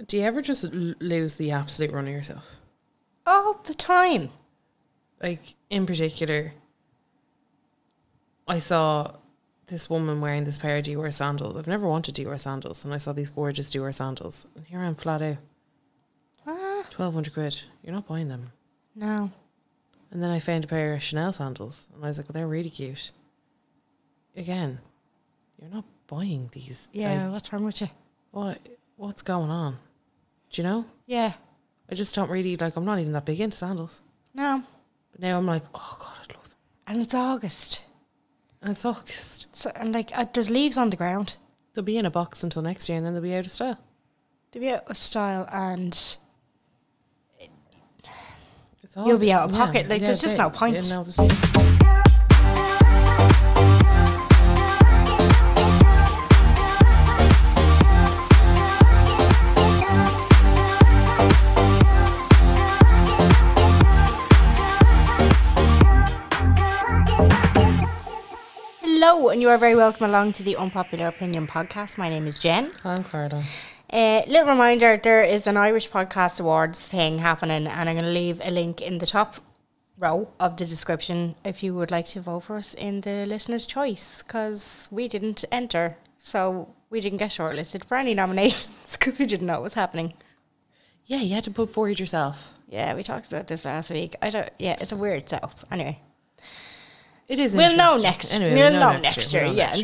Do you ever just lose the absolute run of yourself? All the time. Like, in particular, I saw this woman wearing this pair of Dior sandals. I've never wanted Dior sandals, and I saw these gorgeous Dior sandals. And here I'm flat out. 1,200 quid. You're not buying them. No. And then I found a pair of Chanel sandals, and I was like, well, they're really cute. Again, you're not buying these. Yeah, like, what's wrong with you? What's going on? Do you know? Yeah. I just don't really, like, I'm not even that big into sandals. No. But now I'm like, oh, God, I'd love them. And it's August. And it's August. So, and like, there's leaves on the ground. They'll be in a box until next year, and then they'll be out of style. They'll be out of style, and It's all, you'll be out of pocket. Like, there's just no point. Yeah, no, there's no. Hello, and you are very welcome along to the Unpopular Opinion podcast. My name is Jen. I'm Carla. Little reminder, there is an Irish Podcast Awards thing happening, and I'm going to leave a link in the top row of the description if you would like to vote for us in the listener's choice, because we didn't enter, so we didn't get shortlisted for any nominations because we didn't know what was happening. Yeah, you had to put forward yourself. Yeah, we talked about this last week. It's a weird setup. Anyway. It is. We'll know next. Anyway, we'll know next year. Yeah, in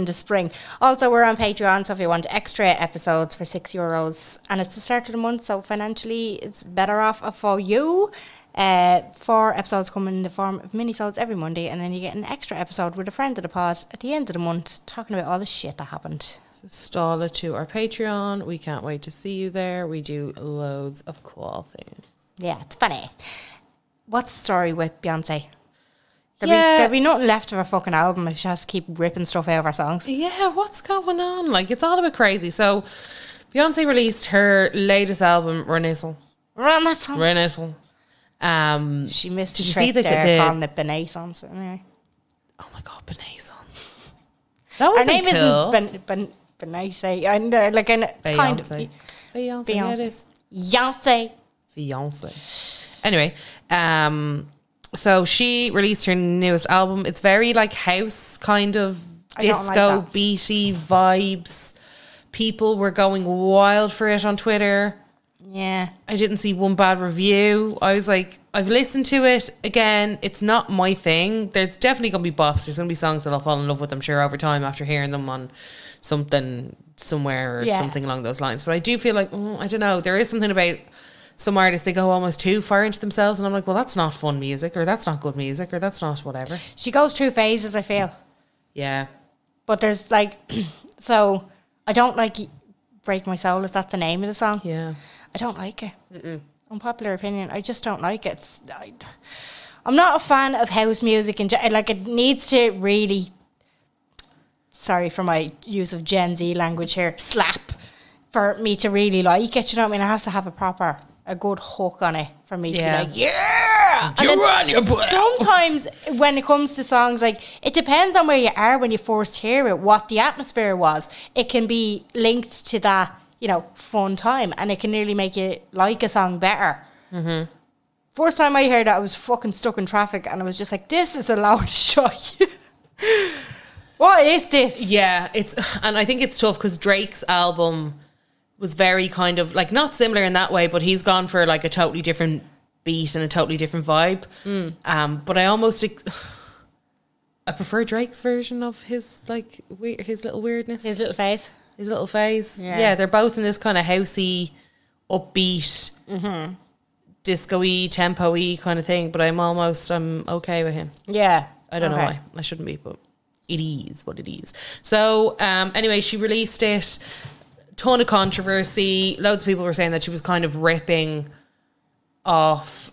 the spring. Also, we're on Patreon, so if you want extra episodes for €6, and it's the start of the month, so financially it's better off for you. 4 episodes come in the form of minisodes every Monday, and then you get an extra episode with a friend of the pod at the end of the month, talking about all the shit that happened. So stall it to our Patreon. We can't wait to see you there. We do loads of cool things. Yeah, it's funny. What's the story with Beyonce? There'll be nothing left of her fucking album if she has to keep ripping stuff out of her songs. Yeah, what's going on? Like, it's all a bit crazy. So, Beyonce released her latest album, Renaissance. She missed did the you trick see there, calling it Benaissance. Anyway. Oh my God, Benaissance. That would her be name cool. isn't Benaissance. And like, it's kind of Beyonce. Yeah, it is. Beyonce. Anyway, so she released her newest album. It's very like house kind of disco beaty vibes. People were going wild for it on Twitter. Yeah. I didn't see one bad review. I was like, I've listened to it again. It's not my thing. There's definitely going to be bops. There's going to be songs that I'll fall in love with, I'm sure, over time after hearing them on something somewhere or something along those lines. But I do feel like, I don't know, there is something about some artists, they go almost too far into themselves, and I'm like, well, that's not fun music, or that's not good music, or that's not whatever. She goes through phases, I feel. Yeah. But there's like, so I don't like Break My Soul. Is that the name of the song? Yeah. I don't like it. Unpopular opinion, I just don't like it. I'm not a fan of house music, and like, it needs to really, sorry for my use of Gen Z language here, slap for me to really like it. You know what I mean? It has to have a good hook on it for me to be like, yeah! Sometimes when it comes to songs, like, it depends on where you are when you first hear it, what the atmosphere was. It can be linked to that, you know, fun time, and it can nearly make you like a song better. First time I heard it, I was fucking stuck in traffic, and I was just like, this is a loud shot. What is this? Yeah, and I think it's tough because Drake's album was very kind of like not similar in that way, but he's gone for like a totally different beat and a totally different vibe. But I prefer Drake's version of his like his little weirdness, his little face. Yeah, they're both in this kind of housey, upbeat, disco-y, tempo-y kind of thing. But I'm okay with him. Yeah, I don't know why. I shouldn't be, but it is what it is. So anyway, she released it. Ton of controversy. Loads of people were saying that she was kind of ripping off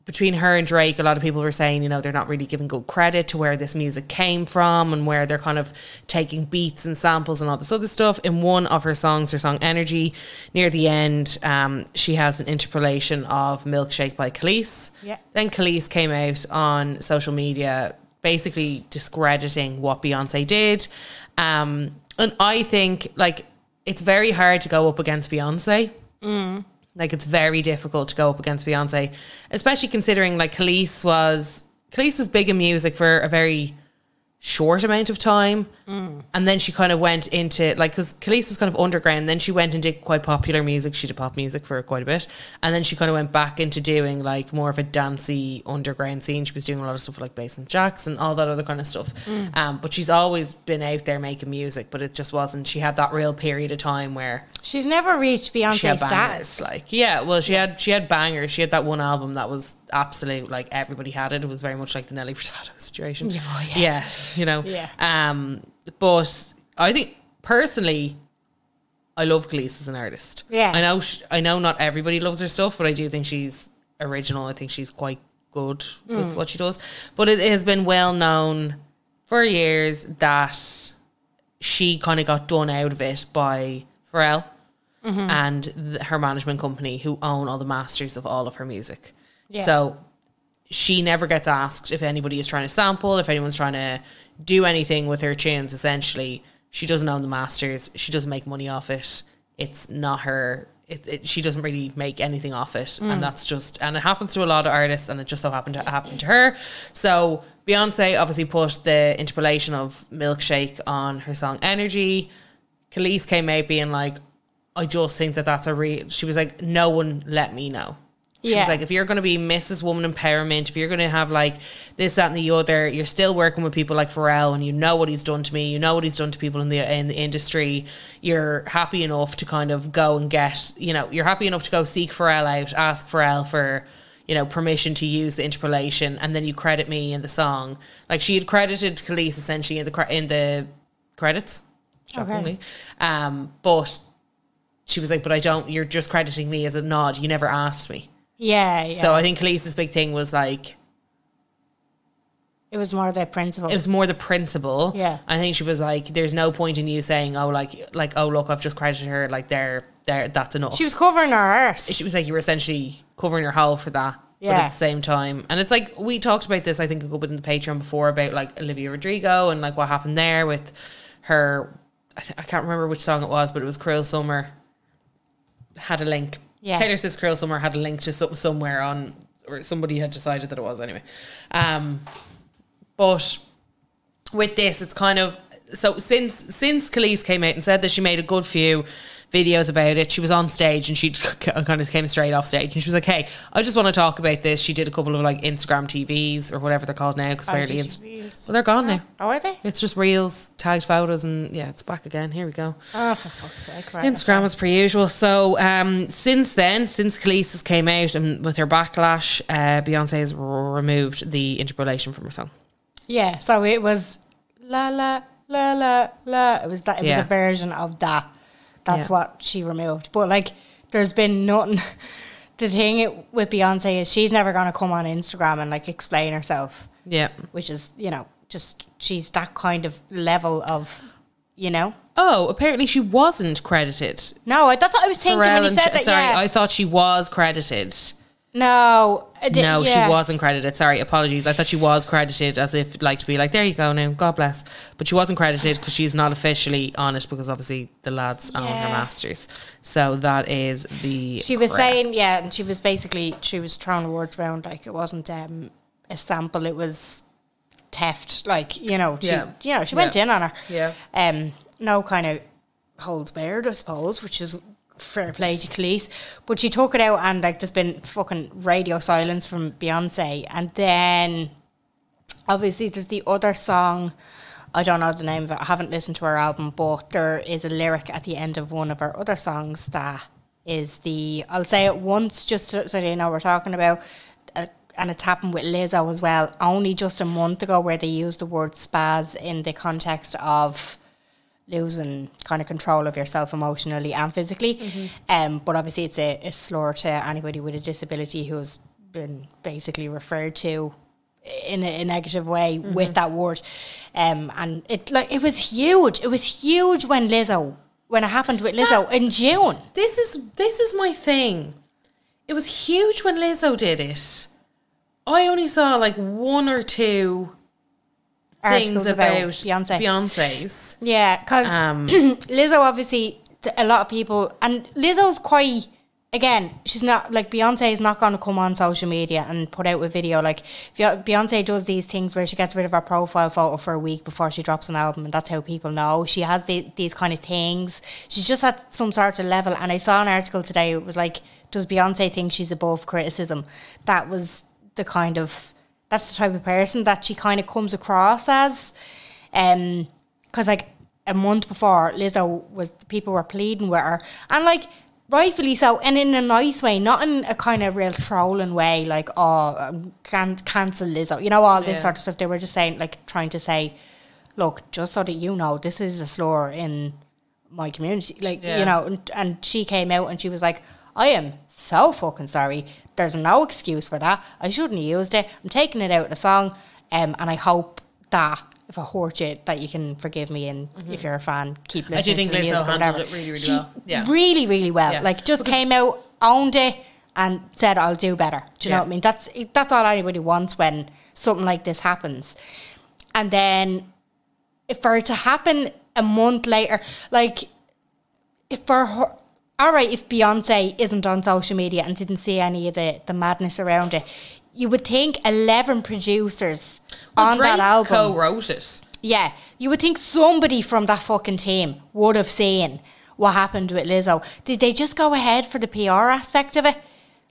between her and Drake. A lot of people were saying, you know, they're not really giving good credit to where this music came from and where they're kind of taking beats and samples and all this other stuff. In one of her songs, her song Energy, near the end, she has an interpolation of Milkshake by Khalees. Yeah. Then Khalees came out on social media basically discrediting what Beyonce did. And I think, like, it's very hard to go up against Beyonce. Like, it's very difficult to go up against Beyonce, especially considering like Khalees was big in music for a very short amount of time, and then she kind of went into like, because Khalees was kind of underground, then she went and did quite popular music. She did pop music for quite a bit, and then she kind of went back into doing like more of a dancey underground scene. She was doing a lot of stuff with, like, Basement Jaxx and all that other kind of stuff. But she's always been out there making music, but it just wasn't. She had that real period of time where She's never reached Beyonce status. Like, yeah, well, she had bangers. She had that one album that was absolute, like, everybody had it. It was very much like the Nelly Furtado situation. Yeah, you know. Yeah. But I think personally, I love Khalees as an artist. Yeah. I know not everybody loves her stuff, but I do think she's original. I think she's quite good with what she does. But it has been well known for years that she kind of got done out of it by Pharrell and her management company, who own all the masters of all of her music. Yeah. So she never gets asked if anybody is trying to sample, if anyone's trying to do anything with her tunes. Essentially, she doesn't own the masters. She doesn't make money off it. It's not her. She doesn't really make anything off it. And that's just, and it happens to a lot of artists, and it just so happened to happen to her. So Beyonce obviously put the interpolation of Milkshake on her song Energy. Khalees came out being like, I just think that that's a real, she was like, no one let me know. She was like, if you're going to be Mrs. Woman Empowerment, if you're going to have like this, that and the other, you're still working with people like Pharrell, and you know what he's done to me, you know what he's done to people in the industry, you're happy enough to kind of go and get, you know, you're happy enough to go seek Pharrell out, ask Pharrell for, you know, permission to use the interpolation, and then you credit me in the song. Like, she had credited Khalees essentially in the credits, shockingly. Okay. But she was like, but I don't, you're just crediting me as a nod, you never asked me. Yeah. So I think Khalees' big thing was like, it was more the principle. It was more the principle. Yeah. I think she was like, there's no point in you saying, oh, like, oh, look, I've just credited her. Like, there, that's enough. She was covering her arse. She was like, you were essentially covering your hole for that. Yeah. But at the same time, and it's like, we talked about this, I think, a good bit in the Patreon before about like Olivia Rodrigo and like what happened there with her. I can't remember which song it was, but it was Cruel Summer. Had a link. Yeah. Taylor Swift's Cruel Summer had a link to something somewhere on, or somebody had decided that it was anyway. But with this, it's kind of, so since Khalees came out and said that she made a good few videos about it, she was on stage and she kind of came straight off stage and she was like, hey, I just want to talk about this. She did a couple of like Instagram TVs or whatever they're called now, because apparently well, they're gone now. Oh, are they? It's just reels, tagged photos, and yeah, it's back again. Here we go. Oh, for fuck's sake. Right, Instagram was per usual. So since then, since Khalees has came out and with her backlash, Beyonce has removed the interpolation from her song. Yeah, so it was la la la la la. It was that. It was a version of that. That's what she removed. But like, there's been nothing. The thing with Beyonce is she's never going to come on Instagram and like explain herself. Yeah. Which is, you know, just she's that kind of level of, you know. Oh, apparently she wasn't credited. No, that's what I was thinking when you said that. Sorry, I thought she was credited. No, she wasn't credited. Sorry, apologies. I thought she was credited as if like to be like, there you go now, God bless. But she wasn't credited because she's not officially on it, because obviously the lads own her masters. So that is the She was saying, and she was basically, she was throwing words around like it wasn't a sample, it was theft. Like, you know, she went in on her. Yeah. No kind of holds barred, I suppose, which is fair play to Khalees, but she took it out and like there's been fucking radio silence from Beyonce. And then obviously there's the other song, I don't know the name of it, I haven't listened to her album, but there is a lyric at the end of one of her other songs that is the, I'll say it once just so they know what we're talking about, and it's happened with Lizzo as well, only just a month ago, where they used the word spaz in the context of losing kind of control of yourself emotionally and physically. Mm-hmm. But obviously it's a slur to anybody with a disability who's been basically referred to in a negative way with that word. And it was huge. It was huge when it happened with Lizzo in June. This is my thing. It was huge when Lizzo did it. I only saw like one or two things about Beyonce's. Yeah, because Lizzo obviously a lot of people, and Lizzo's quite, again, she's not, like, Beyonce is not going to come on social media and put out a video. Like, Beyonce does these things where she gets rid of her profile photo for a week before she drops an album, and that's how people know. She has these kind of things. She's just at some sort of level. And I saw an article today, it was like, does Beyonce think she's above criticism? That was the kind of, that's the type of person that she kind of comes across as. Because, like, a month before, people were pleading with her. And, like, rightfully so, and in a nice way, not in a kind of real trolling way, like, can't cancel Lizzo, you know, all this sort of stuff. They were just saying, like, trying to say, look, just so that you know, this is a slur in my community, like, you know. And she came out and she was like, I am so fucking sorry. There's no excuse for that. I shouldn't have used it. I'm taking it out of the song, and I hope that if I hurt you, that you can forgive me, and if you're a fan, keep listening. I do think Lizzo handled it really, really well. Yeah, really, really well. Yeah. Like, just came out, owned it, and said, "I'll do better." Do you know what I mean? That's all anybody wants when something like this happens. And then, for it to happen a month later, like, if Beyonce isn't on social media and didn't see any of the madness around it, you would think 11 producers on Drake that album co-wrote it. Yeah, you would think somebody from that fucking team would have seen what happened with Lizzo. Did they just go ahead for the PR aspect of it?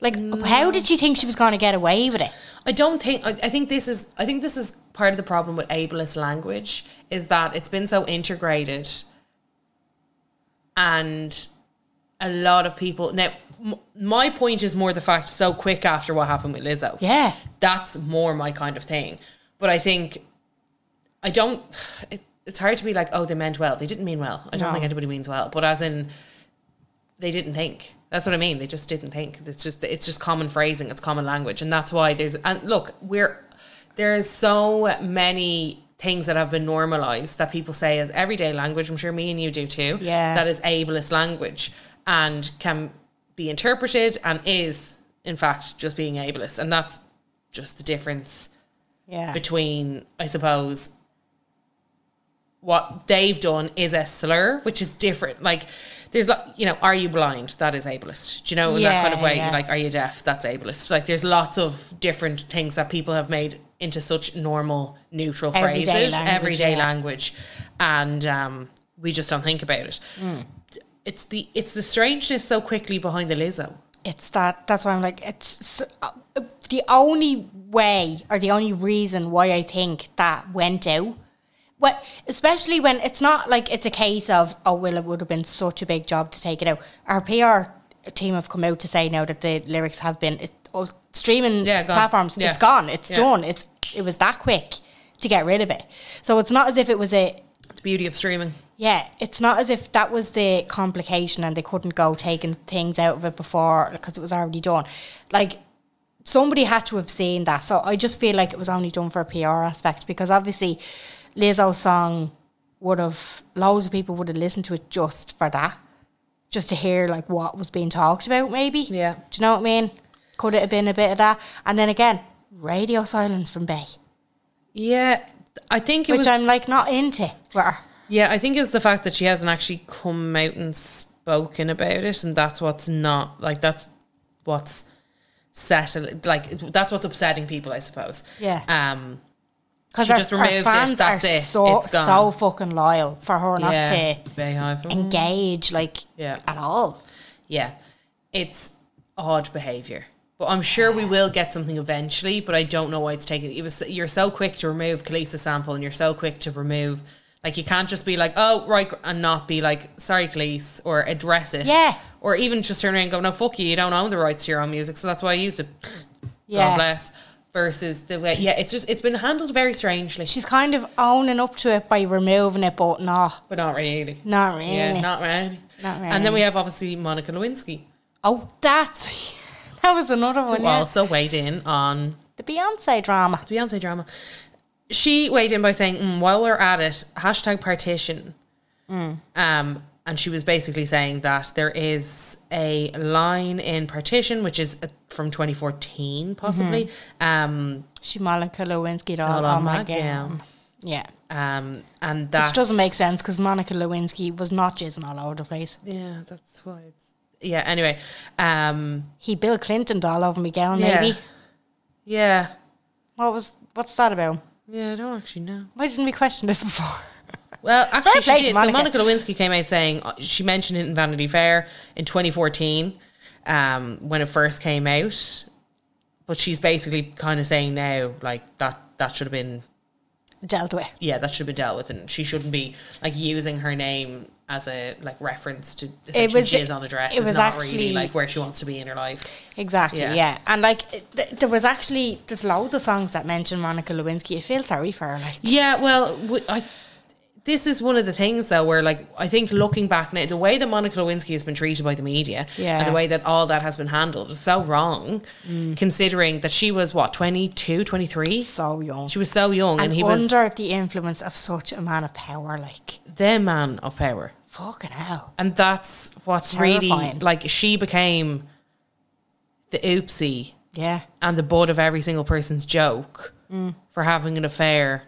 Like, how did she think she was going to get away with it? I don't think. I think this is part of the problem with ableist language, is that it's been so integrated, and a lot of people now. My point is more the fact, so quick after what happened with Lizzo. Yeah. That's more my kind of thing. But I think, it's hard to be like, oh, they meant well. They didn't mean well. I don't think anybody means well. But as in, they didn't think. That's what I mean. They just didn't think. It's just common phrasing. It's common language. And that's why there's so many things that have been normalised that people say as everyday language. I'm sure me and you do too. Yeah. That is ableist language and can be interpreted and is in fact just being ableist, and that's just the difference between, I suppose, what they've done is a slur, which is different. Like, there's, you know, are you blind? That is ableist. Do you know, in that kind of way? Like, are you deaf? That's ableist. Like, there's lots of different things that people have made into such normal, neutral phrases, everyday language, and we just don't think about it. It's the strangeness so quickly behind the Lizzo. That's why I'm like, it's the only way or the only reason why I think that went out. Well, especially when it's not like it's a case of, oh, well, it would have been such a big job to take it out. Our PR team have come out to say now that the lyrics have been streaming platforms. Yeah. It's gone. It's done. It was that quick to get rid of it. So it's not as if it was the beauty of streaming. Yeah, it's not as if that was the complication and they couldn't go taking things out of it before because it was already done. Like, somebody had to have seen that. So I just feel like it was only done for a PR aspect, because obviously Lizzo's song loads of people would have listened to it just for that. Just to hear, like, what was being talked about, maybe. Yeah. Do you know what I mean? Could it have been a bit of that? And then again, radio silence from Bey. Yeah, I think it was... Which I'm, like, not into. Yeah, I think it's the fact that she hasn't actually come out and spoken about it, and that's what's not, like, that's what's that's what's upsetting people, I suppose. Yeah. Because she just removed it, that's it. It's gone. So fucking loyal for her not to engage, like, at all. Yeah. It's odd behaviour. But I'm sure we will get something eventually, but I don't know why it's taking... You're so quick to remove Khaleesi's sample, and you're so quick to remove... Like, you can't just be like, oh, right, and not be like, sorry, Khalees, or address it. Yeah. Or even just turn around and go, no, fuck you, you don't own the rights to your own music, so that's why I used it. Yeah. God bless. Versus the way... Yeah, it's been handled very strangely. She's kind of owning up to it by removing it, but not... But not really. Not really. Yeah, not really. Not really. And then we have, obviously, Monica Lewinsky. Oh, that was another one, also weighed in on... The Beyonce drama. She weighed in by saying, while we're at it, #partition. And she was basically saying that there is a line in Partition, which is from 2014, possibly. She Monica Lewinsky all on my gown. Yeah. And that Which doesn't make sense because Monica Lewinsky was not jizzing all over the place. Yeah, that's why it's... Yeah, anyway. He Bill Clinton all over me gown, maybe. Yeah. What's that about? Yeah, I don't actually know. Why didn't we question this before? Well, actually, Fair play she to did. Monica. So Monica Lewinsky came out saying she mentioned it in Vanity Fair in 2014 when it first came out. But she's basically kind of saying now, like, that should have been... Dealt with. Yeah, that should have been dealt with. And she shouldn't be, like, using her name as a, like, reference to essentially jizz on a dress. It's not actually, really, like, where she wants to be in her life. Exactly, yeah. And, like, there's loads of songs that mention Monica Lewinsky. I feel sorry for her, like. Yeah, well, this is one of the things, though, where, like, I think looking back now, the way that Monica Lewinsky has been treated by the media and the way that all that has been handled is so wrong, considering that she was, 22, 23? So young. She was so young. And he was... under the influence of such a man of power, like. The man of power. Fucking hell. And that's what's really... Like, she became the oopsie. Yeah. And the butt of every single person's joke for having an affair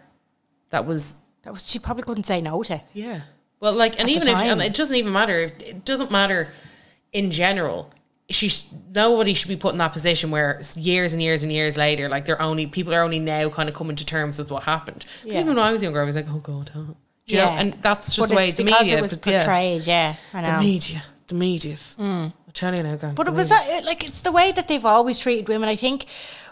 that was... She probably couldn't say no to. Yeah. Well, like, and even if it doesn't even matter. It doesn't matter in general. Nobody should be put in that position where years and years and years later, like, people are only now kind of coming to terms with what happened. Because even when I was younger, I was like, oh God, huh? Do you know? And that's just the way the media... it was portrayed, I know. The media's. I tell you now, God. But it was like, it's the way that they've always treated women. I think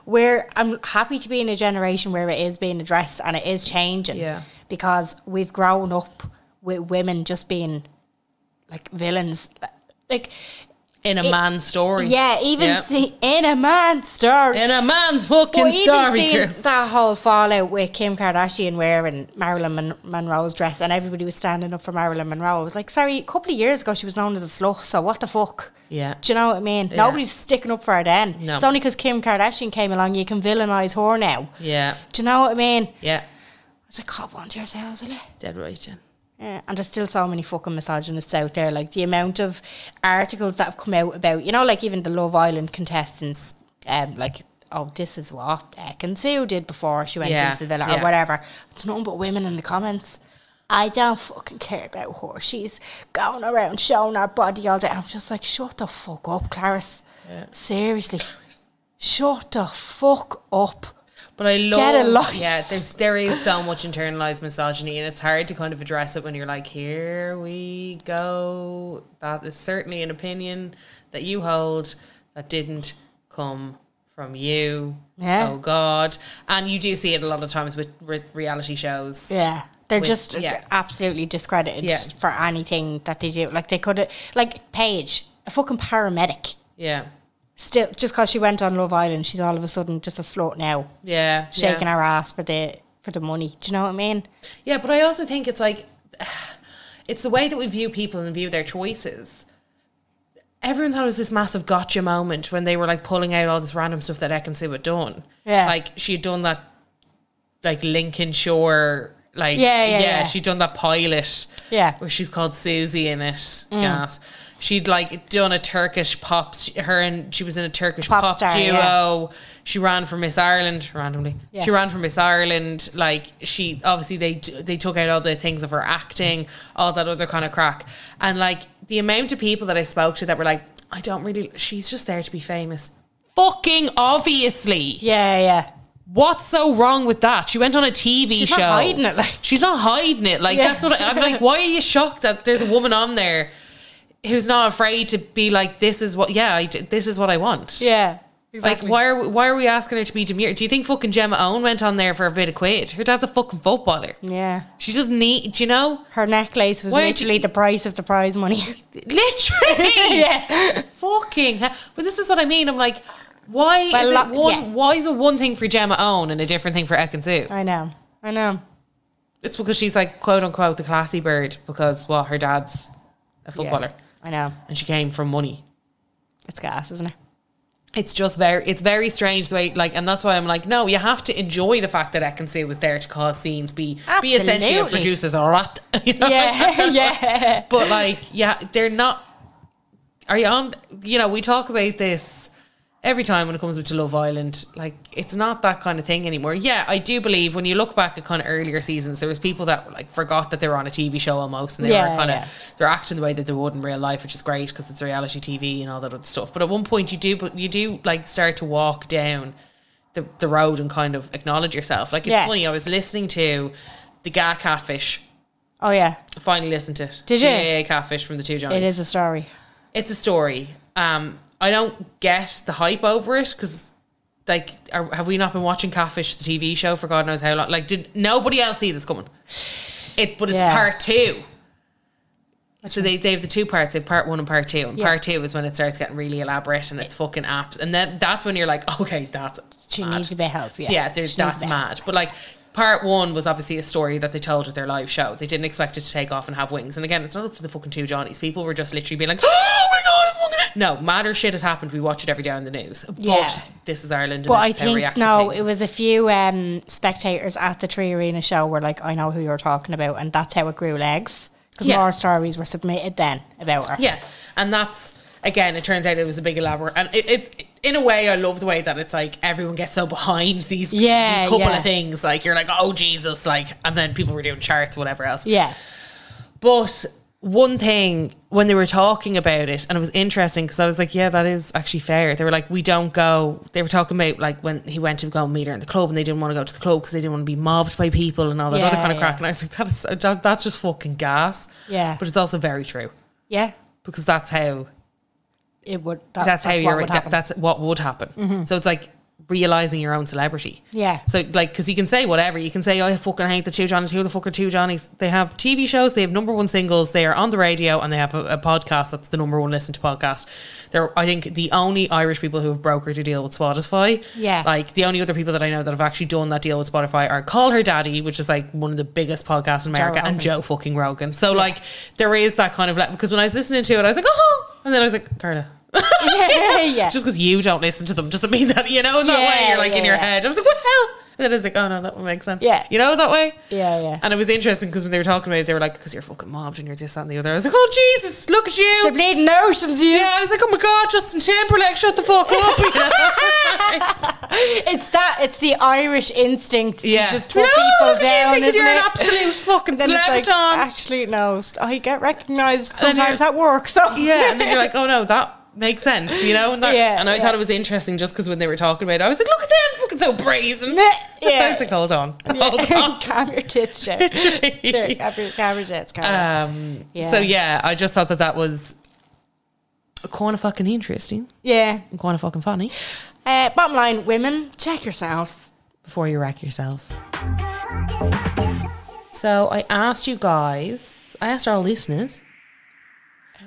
I'm happy to be in a generation where it is being addressed and it is changing. Yeah. Because we've grown up with women just being like villains, like in a man's story. Yeah, in a man's story. In a man's fucking story. Even that whole fallout with Kim Kardashian wearing Marilyn Monroe's dress and everybody was standing up for Marilyn Monroe. I was like, sorry, a couple of years ago she was known as a slut, so what the fuck? Yeah. Do you know what I mean? Yeah. Nobody's sticking up for her then. No. It's only because Kim Kardashian came along you can villainise her now. Yeah. Do you know what I mean? Yeah. I was like, cop on to yourselves, will you? Dead right, Jen. Yeah, and there's still so many fucking misogynists out there. Like, the amount of articles that have come out about, you know, like even the Love Island contestants, like, oh, this is what Sue did before she went into the villa or whatever. It's nothing but women in the comments. I don't fucking care about her. She's going around showing her body all day. I'm just like, shut the fuck up, Clarice. Yeah. Seriously. Shut the fuck up. But I love, there is so much internalized misogyny, and it's hard to kind of address it when you're like, here we go. That is certainly an opinion that you hold that didn't come from you. Yeah. Oh God. And you do see it a lot of times with reality shows. Yeah. They're absolutely discredited for anything that they do. Like, they could have, like Paige, a fucking paramedic. Yeah. Still, just because she went on Love Island, she's all of a sudden just a slut now. Yeah. Shaking her ass for the money. Do you know what I mean? Yeah, but I also think it's like, it's the way that we view people and view their choices. Everyone thought it was this massive gotcha moment when they were like pulling out all this random stuff that Sue had done. Yeah. Like, she had done that, like, Lincolnshire, like, she'd done that pilot. Yeah. Where she's called Susie in it. Gas. She'd like done a Turkish pop. She was in a Turkish pop duo. Yeah. She ran for Miss Ireland randomly. Yeah. She ran for Miss Ireland. Like, she obviously they took out all the things of her acting, all that other kind of crack. And like, the amount of people that I spoke to that were like, she's just there to be famous. Fucking obviously. Yeah, yeah. What's so wrong with that? She went on a TV show. She's not hiding it. Like, she's not hiding it. Like, that's what I'm like. Why are you shocked that there's a woman on there who's not afraid to be like, this is what I want. Yeah, exactly. Like, why are we asking her to be demure? Do you think fucking Gemma Owen went on there for a bit of quid? Her dad's a fucking footballer. Yeah. She doesn't need, do you know? Her necklace was literally the price of the prize money. Literally. Yeah. Fucking hell. But this is what I mean. I'm like, why is it one thing for Gemma Owen and a different thing for Sue? I know. It's because she's like, quote unquote, the classy bird because, her dad's a footballer. Yeah. I know. And she came from money. It's gas, isn't it? It's just very strange the way, like, and that's why I'm like, no, you have to enjoy the fact that Sue was there to cause scenes, be essentially a producer's a rat. You know? Yeah, yeah. But like, they're not, are you on, we talk about this every time when it comes to Love Island, like, it's not that kind of thing anymore. Yeah, I do believe when you look back at kind of earlier seasons, there was people that like forgot that they were on a TV show almost, and they were kind of they're acting the way that they would in real life, which is great because it's reality TV and all that other stuff. But at one point, you do like start to walk down the road and kind of acknowledge yourself. Like, it's funny. I was listening to the GA Catfish. Oh yeah, I finally listened to it. Did you? GA Catfish from the two Johnnies. It is a story. It's a story. I don't get the hype over it because, like, have we not been watching Catfish, the TV show, for God knows how long? Like, did nobody else see this coming? It's part 2. So they have the 2 parts. They have part 1 and part 2. And part 2 is when it starts getting really elaborate and it's fucking apps. And then that's when you're like, okay, that's she mad. needs a bit of help. Yeah, that's mad. But like, part 1 was obviously a story that they told at their live show. They didn't expect it to take off and have wings. And again, it's not up to the fucking two Johnnies. People were just literally being like, oh my God, I'm fucking... No, madder shit has happened. We watch it every day on the news. But this is Ireland, and but this is I how we think, react to no, things. it was a few spectators at the Tree Arena show were like, I know who you're talking about. And that's how it grew legs. Because more stories were submitted then about her. Yeah. And that's... Again, it turns out it was a big elaborate, and it's in a way I love the way that it's like everyone gets so behind these couple of things. Like, you're like, oh Jesus, like, and then people were doing charts, whatever else. Yeah. But one thing when they were talking about it, and it was interesting because I was like, yeah, that is actually fair. They were like, we don't go. They were talking about like when he went to go and meet her in the club, and they didn't want to go to the club because they didn't want to be mobbed by people and all that other kind of crack. And I was like, that's just fucking gas. Yeah. But it's also very true. Yeah. Because that's how. It would. That's what would happen. Mm-hmm. So it's like realizing your own celebrity. Yeah. So like, because you can say whatever. You can say, I fucking hate the two Johnnies. Who the fuck are two Johnnies? They have TV shows. They have #1 singles. They are on the radio, and they have a podcast that's the #1 listened to podcast. They're, I think, the only Irish people who have brokered a deal with Spotify. Yeah. Like, the only other people that I know that have actually done that deal with Spotify are Call Her Daddy, which is like one of the biggest podcasts in America, and Joe fucking Rogan. So like, there is that kind of because when I was listening to it, I was like, oh, and then I was like, Carla. Just because you don't listen to them doesn't mean that, in that way you're like in your head. I was like, what the hell? And then I was like, oh no, that would make sense. Yeah. That way? Yeah. And it was interesting because when they were talking about it, they were like, because you're fucking mobbed and you're this, that and the other. I was like, oh Jesus, look at you. The bleeding oceans, you. Yeah, I was like, oh my God, Justin Timberlake, shut the fuck up. It's the Irish instinct to just put people down, isn't you're an absolute fucking celebrity. Actually, no, I get recognised sometimes at work. So yeah, and then you're like, oh no, that makes sense, and I thought it was interesting just because when they were talking about it, I was like, look at them, fucking so brazen. I was like, hold on. Calm your tits down. Calm your tits. So yeah, I just thought that was kind of fucking interesting. Yeah. And kind of fucking funny. Bottom line, women, check yourselves before you wreck yourselves. So I asked our listeners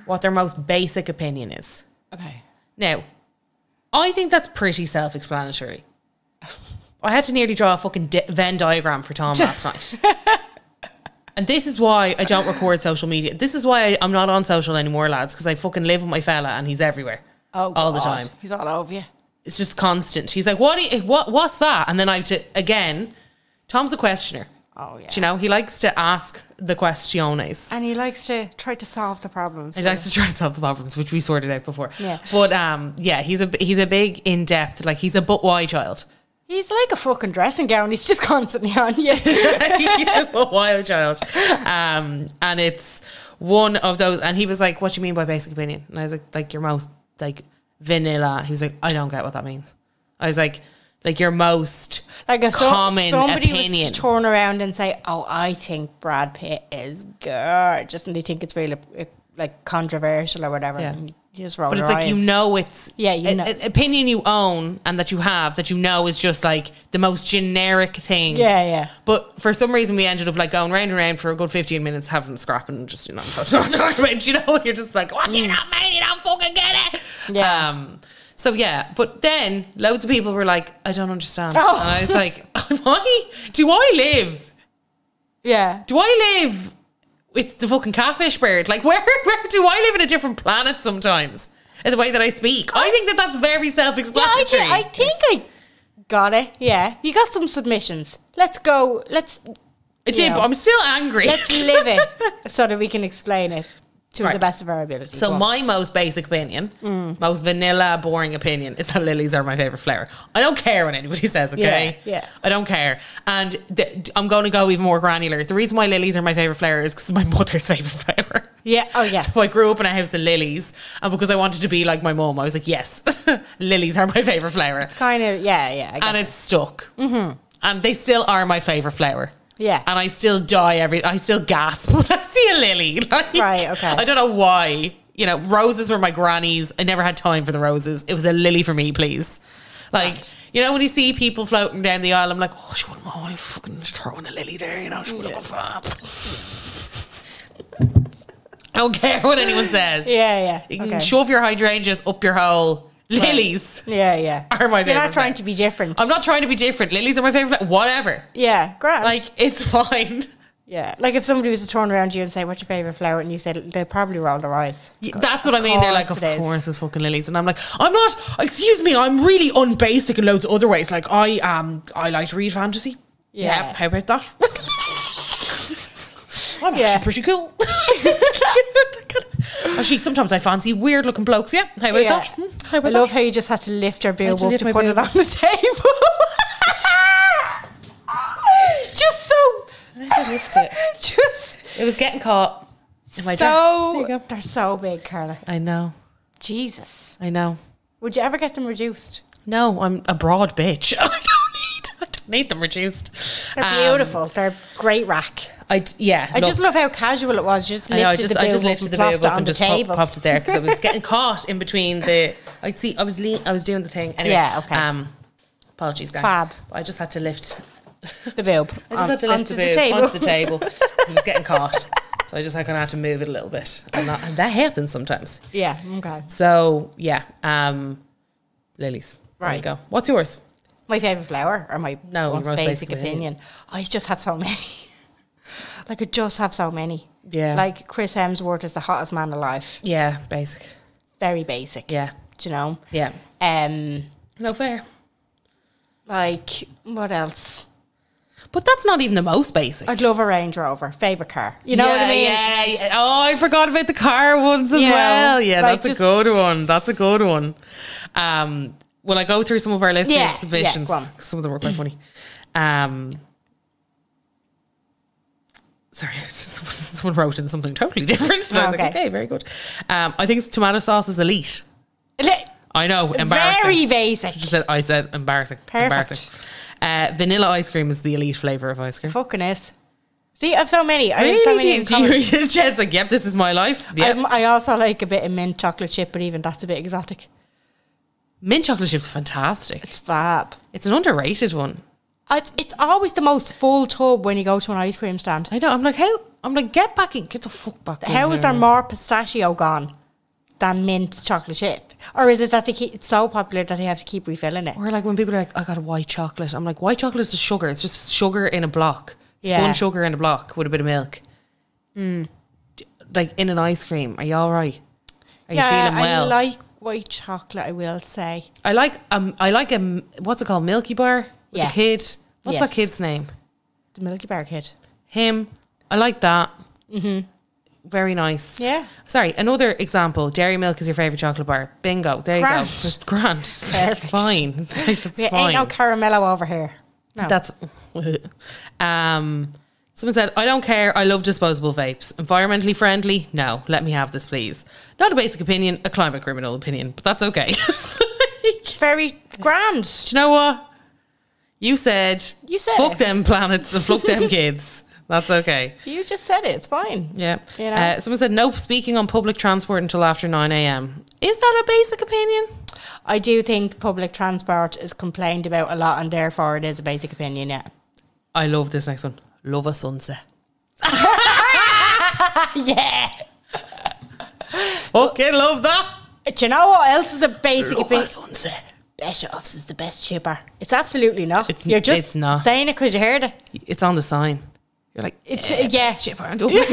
what their most basic opinion is. Okay. Now, I think that's pretty self-explanatory. I had to nearly draw a fucking Venn diagram for Tom last night. And this is why I don't record social media. This is why I'm not on social anymore, lads, because I fucking live with my fella and he's everywhere. All the time. He's all over you. It's just constant. He's like, what's that? And then I have to, again, Tom's a questioner. Oh, yeah. He likes to ask the questiones. And he likes to try to solve the problems. He likes to try to solve the problems, which we sorted out before. Yeah. But, he's a big, in-depth, like, he's a but why child. He's like a fucking dressing gown. He's just constantly on you. He's a but why child. And it's one of those, and he was like, what do you mean by basic opinion? And I was like your most, like, vanilla. He was like, I don't get what that means. I was like your most if common somebody opinion. was to turn around and say, oh, I think Brad Pitt is gorgeous, and they think it's really like controversial or whatever. Yeah. And you just roll but it's your like, eyes. it's an opinion you own and that you have that is just like the most generic thing. Yeah. But for some reason we ended up like going round and round for a good 15 minutes having a scrap and just not talking about it, and you're just like, what you not made, you don't fucking get it. Yeah. So yeah, but then loads of people were like, I don't understand. And I was like, why do I live? Yeah. Do I live with the fucking catfish bird? Like, where do I live in a different planet sometimes? In the way that I speak. I think that's very self-explanatory. Yeah, I think I got it. Yeah. You got some submissions. Let's go. I did, but I'm still angry. Let's live it so that we can explain it. to the best of our ability. So my most basic opinion, most vanilla, boring opinion is that lilies are my favourite flower. I don't care what anybody says, okay? Yeah. I don't care. And I'm going to go even more granular. The reason why lilies are my favourite flower is because it's my mother's favourite flower. Yeah. Oh, yeah. So I grew up in a house of lilies, and because I wanted to be like my mum, I was like, yes, lilies are my favourite flower. It's kind of, yeah. I get And it's stuck. And they still are my favourite flower. Yeah. And I still I still gasp when I see a lily. Like, Right, okay. I don't know why. You know, roses were my granny's. I never had time for the roses. It was a lily for me, please. Like, you know, when you see people floating down the aisle, I'm like, oh, she wouldn't mind fucking throwing a lily there, you know, she would look fab. I don't care what anyone says. Yeah. You can shove your hydrangeas up your hole. Lilies Yeah. are my favourite. You're not trying to be different. I'm not trying to be different. Lilies are my favourite. Whatever. Yeah, grand. Like, it's fine. Yeah, like if somebody was to turn around you and say, what's your favourite flower? And you said, they'd probably roll their eyes. That's what I mean. They're like, of course it's fucking lilies. And I'm like, I'm not, excuse me, I'm really unbasic in loads of other ways. Like, I like to read fantasy. Yeah, how about that? I'm actually pretty cool. Actually, sometimes I fancy weird looking blokes. Yeah, how about that? How about I love how you just had to lift your boob up to put it on the table. Just so. I had to lift it. Just. It was getting caught in my dress. There you go. They're so big, Carla. I know. Jesus. I know. Would you ever get them reduced? No, I'm a broad bitch. I don't need them reduced. They're beautiful. They're great rack. I just love how casual it was. Just I lifted just lifted the boob up and just popped it there because I was getting caught in between the. I was doing the thing. Anyway, yeah. Okay. Apologies, guys. Fab. But I just had to lift the boob. I just had to lift the boob onto the table because it was getting caught. So I just kind of had to move it a little bit, and that happens sometimes. Yeah. Okay. So yeah, lilies. There Right. you go. What's yours? My favourite flower, or my most basic opinion. I just have so many. Like, I just have so many. Yeah. Like, Chris Hemsworth is the hottest man alive. Yeah, basic. Very basic. Yeah. Do you know? Yeah. No fair. Like, what else? But that's not even the most basic. I'd love a Range Rover. Favourite car. You know what I mean? Yeah. Oh, I forgot about the car ones as well. Yeah, like that's a good one. That's a good one. Will I go through some of our listeners' submissions? Go on. Some of them were quite funny. Sorry, someone wrote in something totally different. So I was like, okay, very good. I think tomato sauce is elite. I know, embarrassing. Very basic. I said embarrassing. Perfect. Embarrassing. Vanilla ice cream is the elite flavour of ice cream. Fucking is. See, I have so many. I have so many in common. Jed's like, yep, this is my life. Yep. I also like a bit of mint chocolate chip, but even that's a bit exotic. Mint chocolate chip's fantastic. It's fab. It's an underrated one. It's always the most full tub when you go to an ice cream stand. I know. I'm like, get back in. Get the fuck back in. How is there more pistachio gone than mint chocolate chip? Or is it that it's so popular that they have to keep refilling it? Or like when people are like, I got a white chocolate. I'm like, white chocolate is sugar. It's just sugar in a block. Spun sugar in a block with a bit of milk. Like in an ice cream. Are you all right? Are you feeling well? I like white chocolate, I will say. I like what's it called? Milky Bar? With the kid. What's that kid's name? The Milky Bar kid. Him. I like that. Very nice. Yeah. Sorry, another example. Dairy Milk is your favourite chocolate bar. Bingo. There you go. Grant. Perfect. Fine. Like, that's fine. Ain't no caramello over here. No. That's someone said, I don't care, I love disposable vapes. Environmentally friendly? No. Let me have this, please. Not a basic opinion, a climate criminal opinion, but that's okay. Very grand. Do you know what? You said fuck it. them planets and fuck them kids. That's okay. You just said it. It's fine. Yeah. You know? Someone said, no speaking on public transport until after 9 a.m. Is that a basic opinion? I do think public transport is complained about a lot, and therefore it is a basic opinion, yeah. I love this next one. Love a sunset. Yeah. Fucking love that. Do you know what else is a basic Love opinion? a sunset. Bischoff's is the best chipper. It's absolutely not. You're just not saying it because you heard it. It's on the sign. You're like, It's best chipper in Dublin.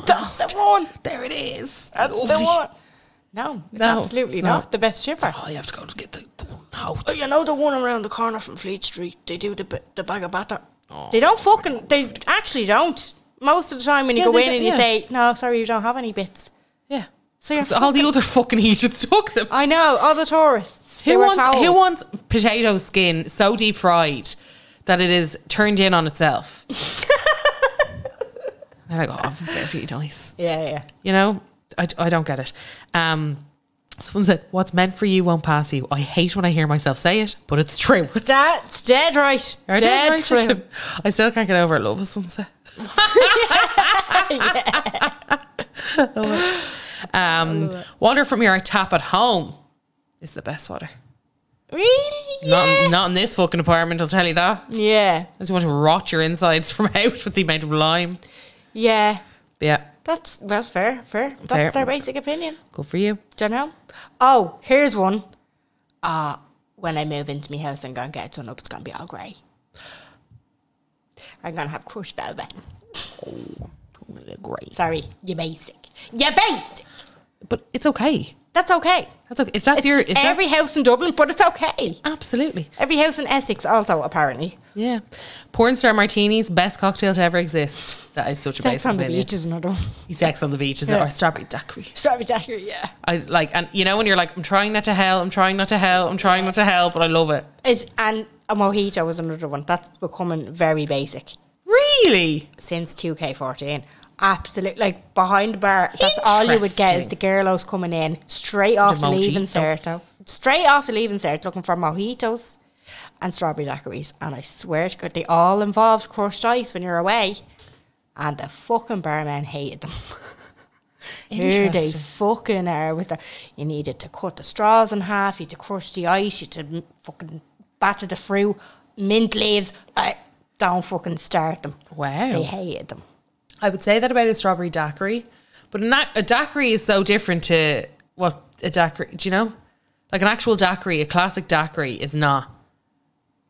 That's the one. There it is. That's Lovely. the one. No, it's absolutely not the best chipper. Oh, you have to go to get the one out. Oh, you know the one around the corner from Fleet Street? They do the bag of batter. Oh, they don't fucking. They actually don't. Most of the time when you Yeah, go they in do, and you yeah. say, no, sorry, you don't have any bits. Yeah. So you're 'Cause all the fucking- other fucking Egypts took them. I know, all the tourists. they were told. Who wants potato skin so deep fried that it is turned in on itself? They're like, oh, very nice. Yeah. You know, I don't get it. Someone said, what's meant for you won't pass you. I hate when I hear myself say it, but it's true. That's dead right. Are Dead right? true. I still can't get over it. Love a sunset. Water from your tap at home is the best water. Really? Yeah. Not in this fucking apartment, I'll tell you that. Yeah. I just want to rot your insides from out with the amount of lime. Yeah. Yeah, That's fair. That's Fair. their basic opinion. good for you. Do you know? Oh, here's one. When I move into my house, I'm going to get it done up. It's going to be all grey. I'm going to have crushed velvet. Great. Sorry, you're basic. You're basic. But it's okay. That's okay. That's okay. If that's It's your... If every house in Dublin, but it's okay. absolutely. Every house in Essex also, apparently. Yeah. Porn star martinis, best cocktail to ever exist. That is such a Sex basic on the opinion. beach is another one. Sex on the beach is Yeah. or strawberry daiquiri. Strawberry daiquiri, yeah. I like, and you know when you're like, I'm trying not to hell, I'm trying not to hell, I'm trying not to hell, but I love it. And a mojito was another one. That's becoming very basic Really? since 2K14. Absolutely. Like, behind the bar, that's all you would get is Interesting. the girlos coming in straight off the leaving mojito. cert. Straight off the leaving cert, looking for mojitos and strawberry daiquiris. And I swear to God, they all involved crushed ice when you're away. And the fucking barman hated them. Here they Interesting. fucking are with the... You needed to cut the straws in half, you had to crush the ice, you had to fucking batter the fruit, mint leaves. Don't fucking start them. Wow. They hated them. I would say that about a strawberry daiquiri, but a daiquiri is so different to what a daiquiri. Do you know? Like an actual daiquiri, a classic daiquiri is not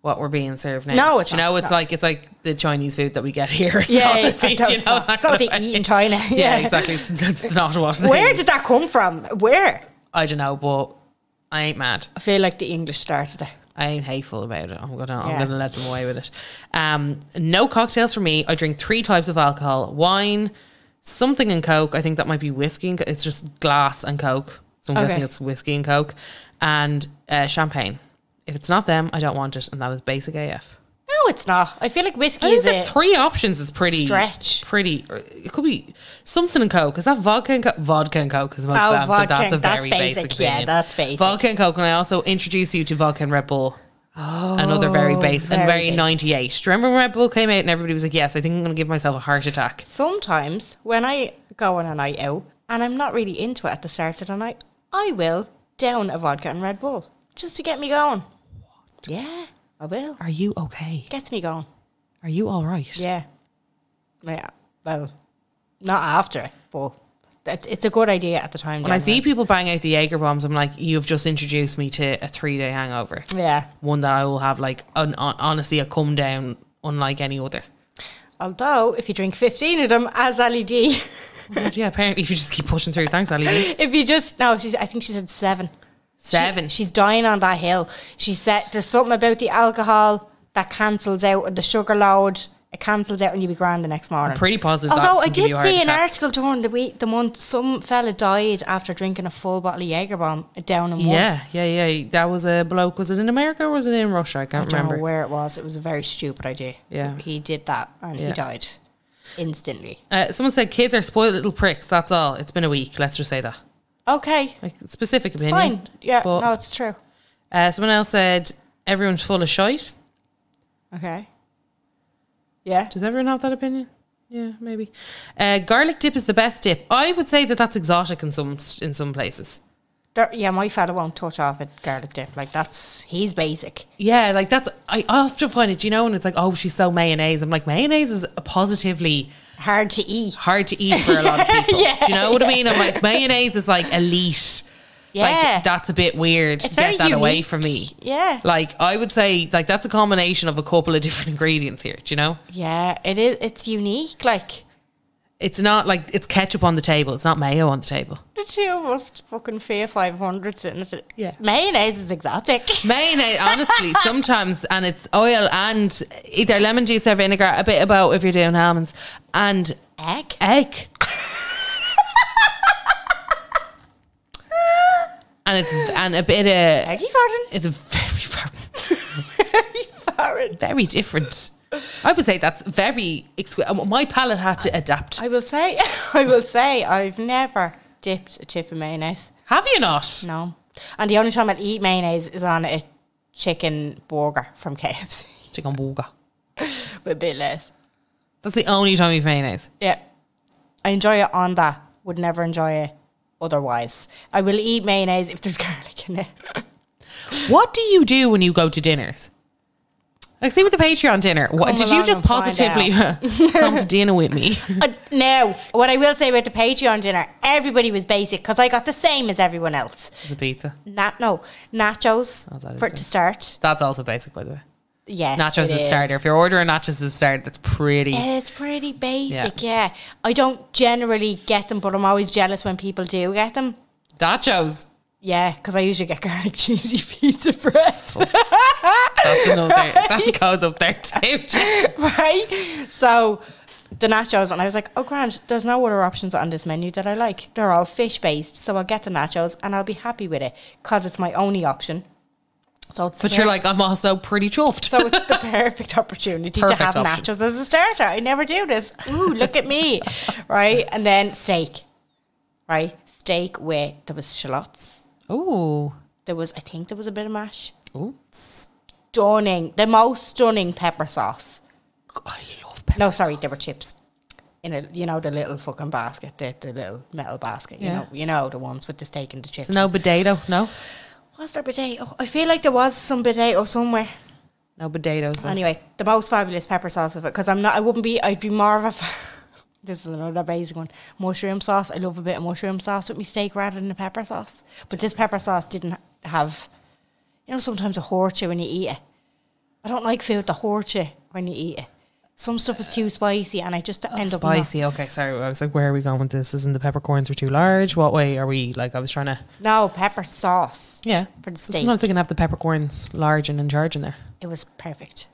what we're being served now. No, it's Do you know, not, it's like the Chinese food that we get here. It's Yeah, not the I thing, know you it's know, not. that It's not kind what of they way. eat in China. Yeah, Yeah. exactly. It's not what. Where did that come from? Where? I don't know, but I ain't mad. I feel like the English started it. I ain't hateful about it. I'm Yeah. gonna let them away with it. No cocktails for me. I drink 3 types of alcohol: wine, something and Coke. I think that might be whiskey. It's just glass and Coke. So I'm Okay. guessing it's whiskey and Coke, and champagne. If it's not them, I don't want it, and that is basic AF. No, it's not. I feel like whiskey I is think a that 3 options is pretty stretch. Pretty. It could be something and Coke. Is that vodka and Coke? Vodka and Coke is most Oh, bad, so vodka that's a and- that's very basic. basic. Yeah, opinion. that's basic. Vodka and Coke, and I also introduce you to vodka and Red Bull. Oh, Another very basic and very very basic. 98. Do you remember when Red Bull came out and everybody was like, yes, I think I'm going to give myself a heart attack? Sometimes when I go on a night out and I'm not really into it at the start of the night, I will down a vodka and Red Bull just to get me going. Yeah, I will. Are you okay? Gets me going. Are you all right? Yeah. Yeah. Well, not after it, but it's a good idea at the time. When I see generally. people bang out the Jaeger bombs, I'm like, you've just introduced me to a 3-day hangover. Yeah. One that I will have like, honestly, a come down unlike any other. Although, if you drink 15 of them, as Ali G, But yeah, apparently if you just keep pushing through. Thanks, Ali. if you just, no, I think she said 7. 7. She's dying on that hill. She said there's something about the alcohol that cancels out, and the sugar load, it cancels out and you'll be grand the next morning. Pretty positive. Although that I can give did you a heart see an attack. article during the month, some fella died after drinking a full bottle of Jaeger bomb down in one. Yeah. That was a bloke. Was it in America or was it in Russia? I can't I don't remember. know where it was. It was a very stupid idea. Yeah. He did that and Yeah. he died instantly. Someone said kids are spoiled little pricks. That's all. It's been a week. Let's just say that. Okay. Like specific It's opinion. fine. Yeah. But, No, it's true. someone else said everyone's full of shite. Okay. Yeah. Does everyone have that opinion? Yeah, maybe. Garlic dip is the best dip. I would say that that's exotic in some places. Yeah, my fella won't touch off a garlic dip. Like, he's basic. Yeah, like that's. I often find it. You know, and it's like, oh, she's so mayonnaise. I'm like, mayonnaise is positively Hard to eat. hard to eat for a lot of people. Yeah, Do you know what I mean? I'm like, mayonnaise is like elite. Yeah. Like that's a bit weird It's to very get that away unique. from me. Yeah. Like I would say, like that's a combination of a couple of different ingredients here. Do you know? Yeah, it is. It's unique. Like, It's not like it's ketchup on the table. It's not mayo on the table. The two of us fucking pay 500 sitting at it. Yeah. Mayonnaise is exotic. Mayonnaise, honestly, sometimes, and it's oil and either lemon juice or vinegar, a bit of both if you're doing almonds, and Egg. And a bit of. Eggy farting. It's a very foreign. Very foreign. Very different. I would say that's very my palate had to adapt. I will say, I've never dipped a chip in mayonnaise. Have you not? No. And the only time I'd eat mayonnaise is on a chicken burger from KFC. Chicken burger. With a bit less. That's the only time you've mayonnaise. Yeah. I enjoy it on that. Would never enjoy it otherwise. I will eat mayonnaise if there's garlic in it. What do you do when you go to dinners? Like, see with the Patreon dinner, what, did you just positively come to dinner with me? No. What I will say about the Patreon dinner, everybody was basic because I got the same as everyone else. It's a pizza. Nachos to start. That's also basic, by the way. Yeah, nachos is a starter. If you're ordering nachos as a starter, that's pretty. It's pretty basic. Yeah. I don't generally get them, but I'm always jealous when people do get them. Nachos. Yeah, because I usually get garlic cheesy pizza bread. That's another. That goes up there too. Right? So the nachos, and I was like, oh, grand, there's no other options on this menu that I like. They're all fish based, so I'll get the nachos and I'll be happy with it because it's my only option. So it's but you're like, I'm also pretty chuffed. So it's the perfect opportunity to have nachos as a starter. I never do this. Ooh, look at me. Right? And then steak. Right? Steak with, there was shallots. Oh. I think there was a bit of mash. Oh. Stunning. The most stunning pepper sauce. I love pepper sauce. There were chips. In a, the little fucking basket, the little metal basket. Yeah. You know the ones with the steak and the chips. So no potato, no? Was there potato? I feel like there was some potato somewhere. No potatoes. Anyway, the most fabulous pepper sauce of it, because I'd be more of a this is another basic one. Mushroom sauce. I love a bit of mushroom sauce with my steak rather than a pepper sauce. But this pepper sauce didn't have, sometimes it hurts you when you eat it. I don't like food that hurts you when you eat it. Some stuff is too spicy and I just end up spicy. Okay, sorry. I was like, where are we going with this? Isn't the peppercorns are too large? What way are we? Like, I was trying to. No, pepper sauce. Yeah, for the steak. Sometimes they can have the peppercorns large and in charge in there. It was perfect,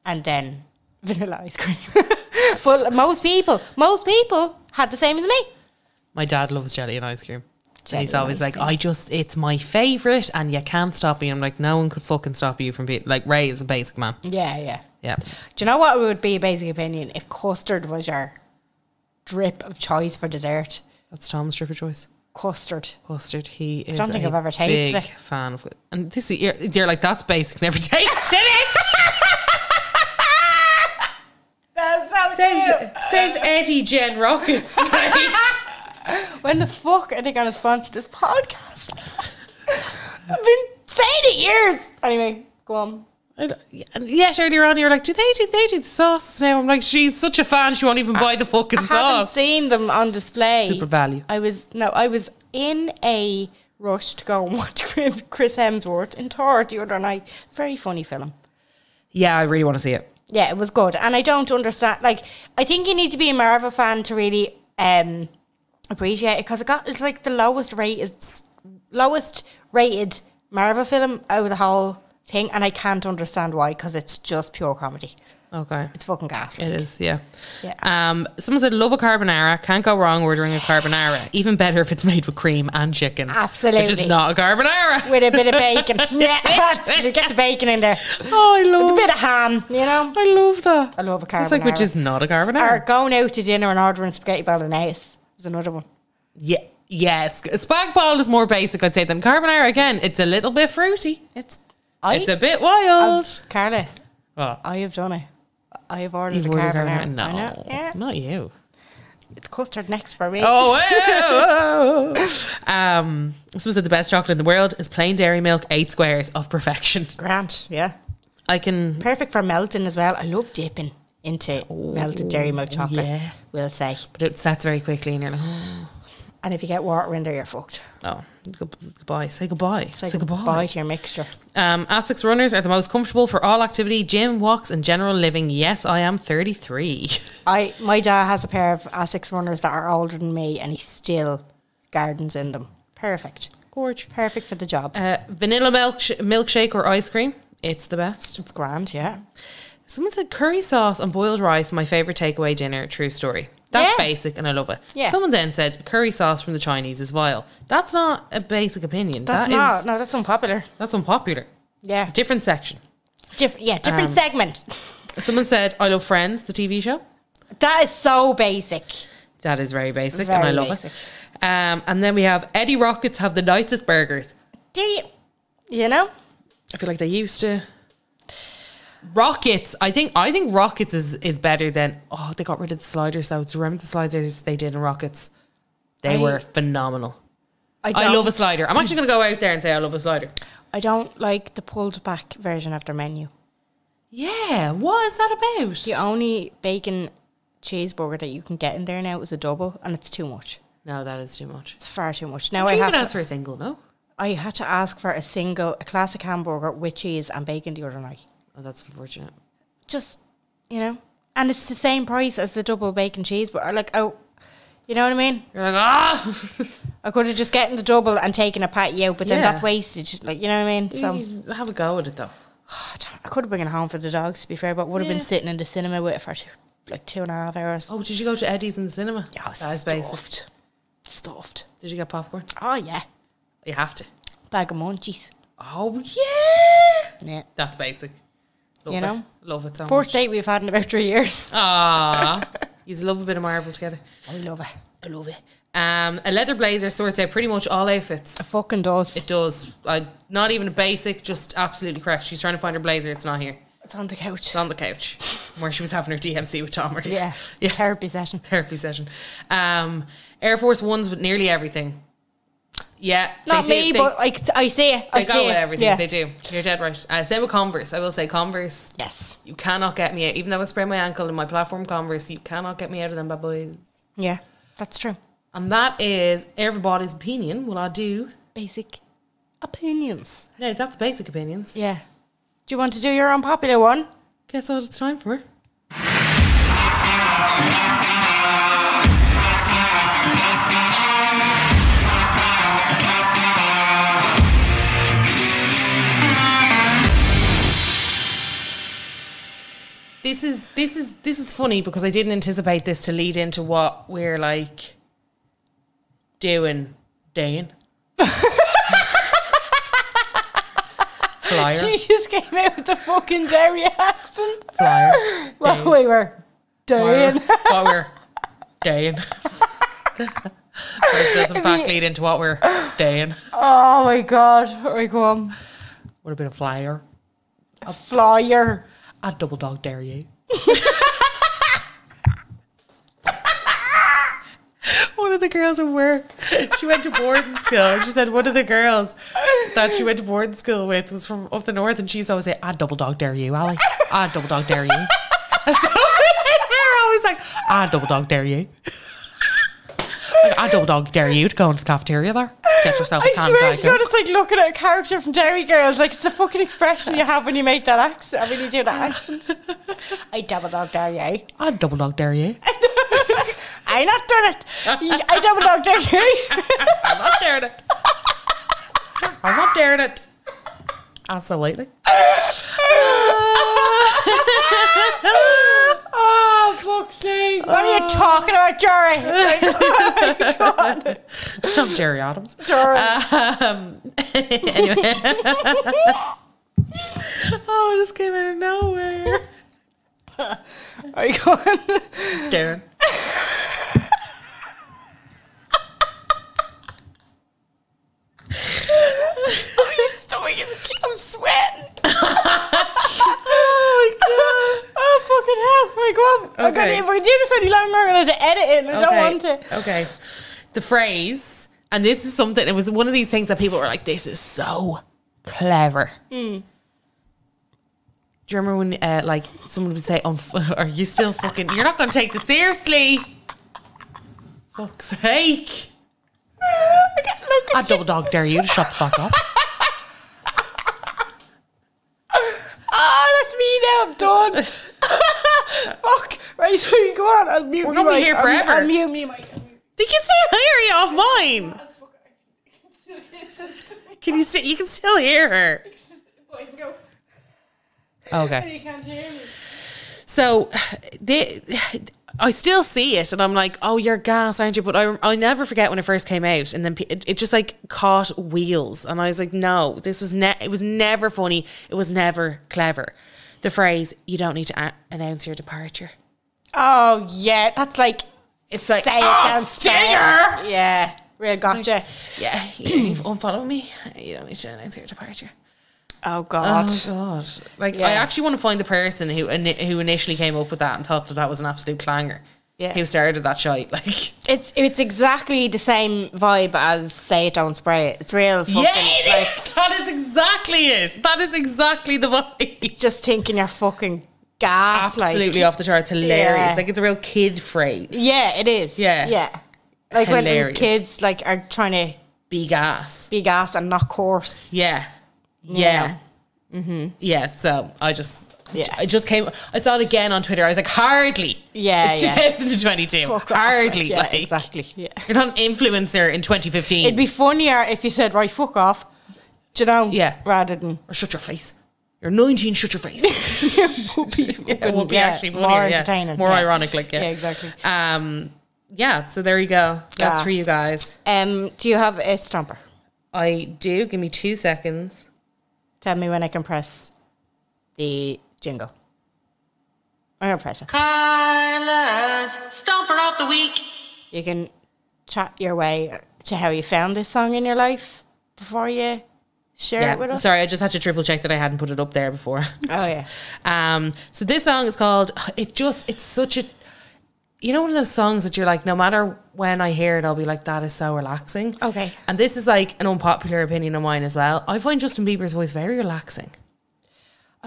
and then vanilla ice cream. But most people had the same as me. My dad loves jelly and ice cream. And he's always like, it's my favourite and you can't stop me. I'm like, no one could fucking stop you from being, like, Ray is a basic man. Yeah. Yeah. Do you know what would be a basic opinion? If custard was your drip of choice for dessert. That's Tom's drip of choice. Custard. He is I don't think I've ever tasted big fan of it. And this you're like, that's basic, never tasted it. That's so says Eddie Jen Rockets. When the fuck are they going to sponsor this podcast? I've been saying it years. Anyway, go on. Yes, earlier on you were like, do they do the sauce now? I'm like, she's such a fan, she won't even buy the fucking sauce. I haven't seen them on display. Super value. I was in a rush to go and watch Chris Hemsworth in Thor the other night. Very funny film. Yeah, I really want to see it. Yeah, it was good. And I don't understand, like, I think you need to be a Marvel fan to really appreciate it, because it's like the lowest rated Marvel film out of the whole thing, and I can't understand why, because it's just pure comedy. Okay. It's fucking gas. It is, yeah. Someone said, love a carbonara. Can't go wrong ordering a carbonara. Even better if it's made with cream and chicken. Absolutely. Which is not a carbonara. With a bit of bacon. Yeah, absolutely. Get the bacon in there. Oh, I love with a bit of ham, I love that. I love a carbonara. It's like, which is not a carbonara. Or going out to dinner and ordering spaghetti bolognese is another one. Yeah. Yes. Spag bol is more basic, I'd say, than carbonara. Again, it's a little bit fruity. It's a bit wild. Carla, what? I have done it. I have ordered a carbonara. No, yeah. Not you. It's custard next for me. Oh, someone said the best chocolate in the world is plain dairy milk, 8 squares of perfection. Grant, yeah. Perfect for melting as well. I love dipping into melted dairy milk chocolate. Yeah. We'll say, but it sets very quickly, and you're like, And if you get water in there, you're fucked. Oh, goodbye. Say goodbye. Say goodbye to your mixture. Asics runners are the most comfortable for all activity, gym, walks, and general living. Yes, I am 33. My dad has a pair of Asics runners that are older than me, and he still gardens in them. Perfect. Gorge. Perfect for the job. Vanilla milkshake or ice cream. It's the best. It's grand, yeah. Someone said curry sauce and boiled rice, my favourite takeaway dinner. True story. That's basic and I love it. Yeah. Someone then said curry sauce from the Chinese is vile. That's not a basic opinion. That's not. No, that's unpopular. That's unpopular. Yeah. Different section. Different segment. Someone said, I love Friends, the TV show. That is so basic. That is very basic and I love it. And then we have Eddie Rockets have the nicest burgers. Do you? You know? I feel like they used to. Rockets, I think Rockets is better than. Oh, they got rid of the sliders though. Do you remember the sliders they did in Rockets? They were phenomenal. I love a slider. I'm actually going to go out there and say I love a slider. I don't like the pulled back version of their menu. Yeah, what is that about? The only bacon cheeseburger that you can get in there now is a double, and it's too much. No, that is too much. It's far too much. Now I have to ask for a single. No, I had to ask for a classic hamburger with cheese and bacon the other night. Oh, that's unfortunate. Just, you know, and it's the same price as the double bacon cheeseburger. Like, oh, you know what I mean? You're like, ah. I could have just gotten the double and taken a patty out, but then that's wastage. Like, you know what I mean? So you have a go at it though. I could have been home for the dogs, to be fair, but would have been sitting in the cinema with it for 2.5 hours. Oh, did you go to Eddie's in the cinema? Yeah, I was stuffed. Did you get popcorn? Oh yeah, you have to. Bag of munchies. Oh yeah. Yeah, that's basic. Love you know, love it so much. First date we've had in about 3 years. Ah, you love a bit of Marvel together. I love it. A leather blazer sorts out pretty much all outfits. It fucking does. It does. Not even a basic, just absolutely correct. She's trying to find her blazer. It's not here. It's on the couch. It's on the couch where she was having her DMC with Tom earlier. Yeah. Therapy session. Air Force Ones with nearly everything. Yeah, not me, but I see it. They go with everything. Yeah. They do. You're dead right. Same with Converse. I will say Converse. Yes. You cannot get me out. Even though I sprained my ankle in my platform Converse, you cannot get me out of them bad boys. Yeah, that's true. And that is everybody's opinion. Will I do basic opinions? No, that's basic opinions. Yeah. Do you want to do your unpopular one? Guess what it's time for? This is funny because I didn't anticipate this to lead into what we're like doing. Flyer. She just came out with the fucking Derry accent. Flyer. What we were doing. What we're doing. It does in fact lead into what we're doing. Oh my god. Right, go on. What about a flyer? A flyer. A double dog dare you. One of the girls at work, she went to boarding school. She said one of the girls that she went to boarding school with was from up the north, and she used to always say, "I double dog dare you, Ali. I double dog dare you." So we're always like, "I double dog dare you." Like, I double dog dare you to go into the cafeteria there. Get yourself a can of Diet Coke. I swear to God, it's like looking at a character from Derry Girls. Like, it's the fucking expression you have when you make that accent. When you do that accent. I double dog dare you. I double dog dare you. I not done it. I double dog dare you. I'm not daring it. I'm not daring it. Absolutely. Oh, fuck's sake. What are you talking about, Jerry? Oh my God. I'm Jerry Adams. Jerry. Anyway. Oh, it just came out of nowhere. Are you going? Darren. I'm sweating. Oh my God. Oh fucking hell. Right, go on. Okay. If we do this any longer, I'm going to edit it and I don't want to. Okay. The phrase, and this is something, it was one of these things that people were like, this is so clever. Do you remember when like someone would say, are you still fucking, you're not going to take this seriously? Fuck's sake. I double dog dare you to shut the fuck up. Oh, that's me now. I'm done. Fuck. Right, so you go on. I'll mute. We're gonna be here forever. I'll mute me, Mike. You can still hear you off mine. Can you see? You can still hear her. I can go. Okay. You can't hear me. So, I still see it, and I'm like, "Oh, you're gas, aren't you?" But I never forget when it first came out, and then it just like caught wheels, and I was like, "No, this was it was never funny. It was never clever." The phrase, "You don't need to announce your departure." Oh yeah, that's like It's like, say it "Oh, down stinger!" Yeah, real gotcha. Yeah, you don't need to unfollow me. You don't need to announce your departure. Oh god. Oh god! Like Yeah. I actually want to find the person who initially came up with that and thought that was an absolute clanger. Yeah. Who started that shite? Like It's exactly the same vibe as say it, don't spray it. It's real fucking like that is exactly it. That is exactly the vibe. just thinking you're fucking gas. Absolutely like, off the charts, hilarious. Yeah. Like it's a real kid phrase. Yeah, it is. Yeah. Yeah. Like when Hilarious. kids like are trying to Be gas. be gas and not coarse. Yeah. Yeah. Yeah. So I just came. I saw it again on Twitter. I was like, hardly. Yeah, It's yeah. 2022. Fuck off. Hardly. Yeah, like exactly. Yeah. you're not an influencer in 2015. It'd be funnier if you said, right, fuck off. Do you know? Yeah. Rather than Or shut your face. You're 19, shut your face. It would be actually funnier, more yeah. entertaining. More yeah. ironic, like, yeah. Yeah, exactly. Yeah, so there you go. That's for you guys. Do you have a stomper? I do. Give me 2 seconds. Tell me when I can press the jingle. I'm gonna press it. Carla's Stomper of the Week. You can chat your way to how you found this song in your life before you share it with us. Sorry, I just had to triple check that I hadn't put it up there before. Oh yeah. So this song is called, it's such a, you know, one of those songs that you're like, no matter when I hear it, I'll be like, that is so relaxing. Okay. And this is like an unpopular opinion of mine as well. I find Justin Bieber's voice very relaxing.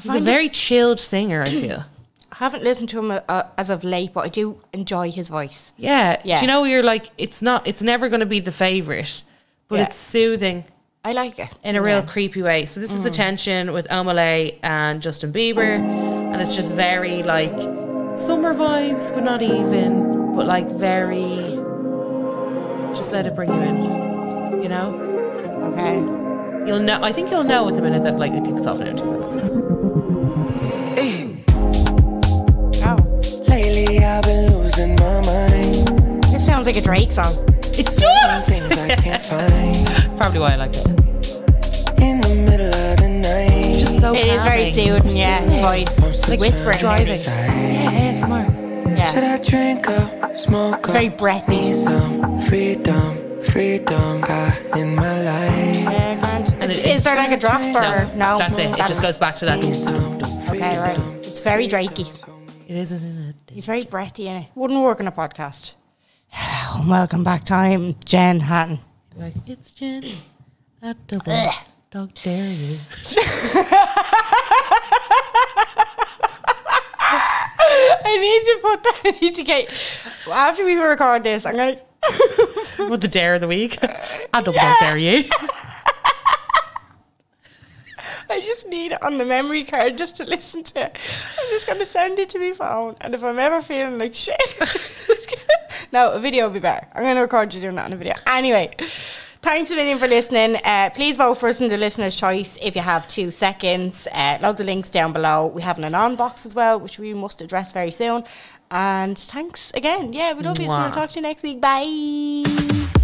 He's a very chilled singer, I feel. I haven't listened to him as of late, but I do enjoy his voice. Yeah. Yeah. Do you know, you're like, it's never going to be the favourite, but Yeah. it's soothing I like it. in a real creepy way. So this is Attention with Omalay and Justin Bieber. And it's just very like summer vibes, but not even, but like very, just let it bring you in, you know? Okay. You'll know, I think you'll know at the minute that like it kicks off in 2 seconds. Oh. Lately I've been losing my mind. This sounds like a Drake song. It does! Things I can't find. Probably why I like it. In the middle of the night. Just so It is very calming. soothing, yeah. His voice. Like whispering. driving. ASMR. Should Yeah. I drink up, smoke It's very up? breathy. Need some freedom in my life. Yeah, grand. And Is there like a drop or no? That's it. It just goes back to that. Okay, right. It's very Drakey. It isn't it? He's very breathy in it. Wouldn't work in a podcast. Hello and welcome back to I'm Jen Hatton. Like, it's Jenny. I double Ugh. dog dare you. I need to put that. I need to get after we record this. I'm gonna. With the dare of the week. I double dog dare you. I just need it on the memory card just to listen to it. I'm just gonna send it to my phone, and if I'm ever feeling like shit, no, a video will be better. I'm gonna record you doing that on a video. Anyway, thanks a million for listening. Please vote for us in the listener's choice if you have 2 seconds. Loads of links down below. We have an anon box as well, which we must address very soon. And thanks again. Yeah, we love you. Mwah. We'll talk to you next week. Bye.